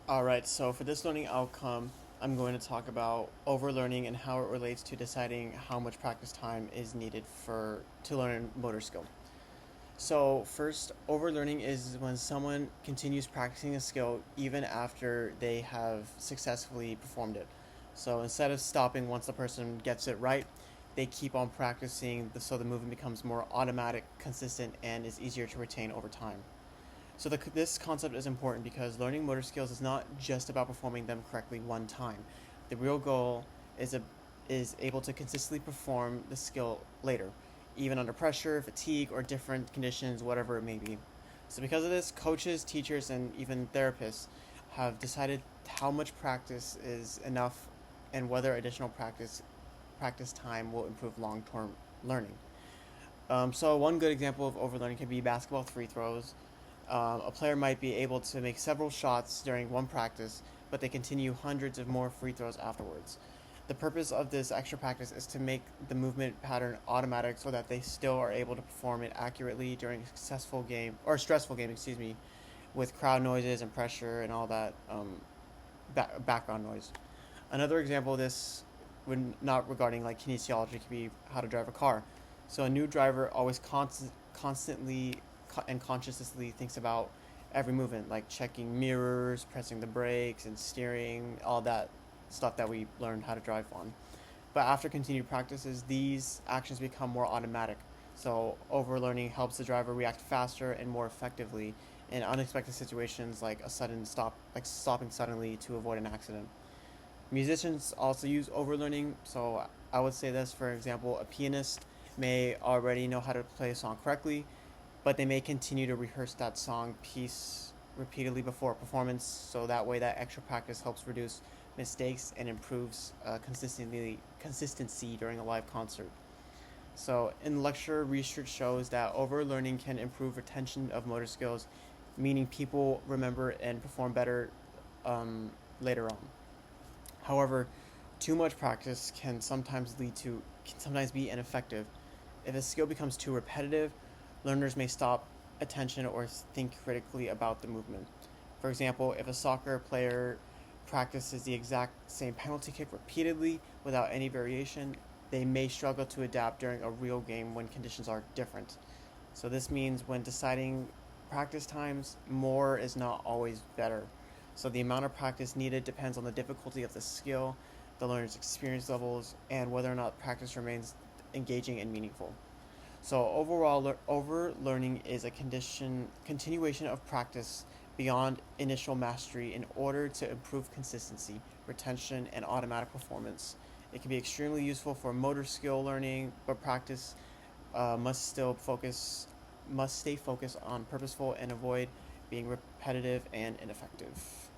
Alright, so for this learning outcome, I'm going to talk about overlearning and how it relates to deciding how much practice time is needed to learn a motor skill. So first, overlearning is when someone continues practicing a skill even after they have successfully performed it. So instead of stopping once the person gets it right, they keep on practicing so the movement becomes more automatic, consistent, and is easier to retain over time. So this concept is important because learning motor skills is not just about performing them correctly one time. The real goal is able to consistently perform the skill later, even under pressure, fatigue, or different conditions, whatever it may be. So because of this, coaches, teachers, and even therapists have decided how much practice is enough and whether additional practice time will improve long-term learning. So one good example of overlearning can be basketball free throws. A player might be able to make several shots during one practice, but they continue hundreds of more free throws afterwards. The purpose of this extra practice is to make the movement pattern automatic so that they still are able to perform it accurately during a successful game or stressful game, with crowd noises and pressure and all that background noise. Another example of this, when not regarding like kinesiology, could be how to drive a car. So a new driver always constantly and consciously thinks about every movement, like checking mirrors, pressing the brakes, and steering, all that stuff that we learned how to drive on. But after continued practices, these actions become more automatic. So overlearning helps the driver react faster and more effectively in unexpected situations like a sudden stop, like stopping suddenly to avoid an accident. Musicians also use overlearning. So I would say this, for example, a pianist may already know how to play a song correctly, but they may continue to rehearse that song piece repeatedly before a performance, so that way that extra practice helps reduce mistakes and improves consistency during a live concert. So in lecture, research shows that overlearning can improve retention of motor skills, meaning people remember and perform better later on. However, too much practice can sometimes be ineffective. If a skill becomes too repetitive, learners may stop attention or think critically about the movement. For example, if a soccer player practices the exact same penalty kick repeatedly without any variation, they may struggle to adapt during a real game when conditions are different. So this means when deciding practice times, more is not always better. So the amount of practice needed depends on the difficulty of the skill, the learner's experience levels, and whether or not practice remains engaging and meaningful. So overall, overlearning is a continuation of practice beyond initial mastery in order to improve consistency, retention, and automatic performance. It can be extremely useful for motor skill learning, but practice must stay focused on purposeful and avoid being repetitive and ineffective.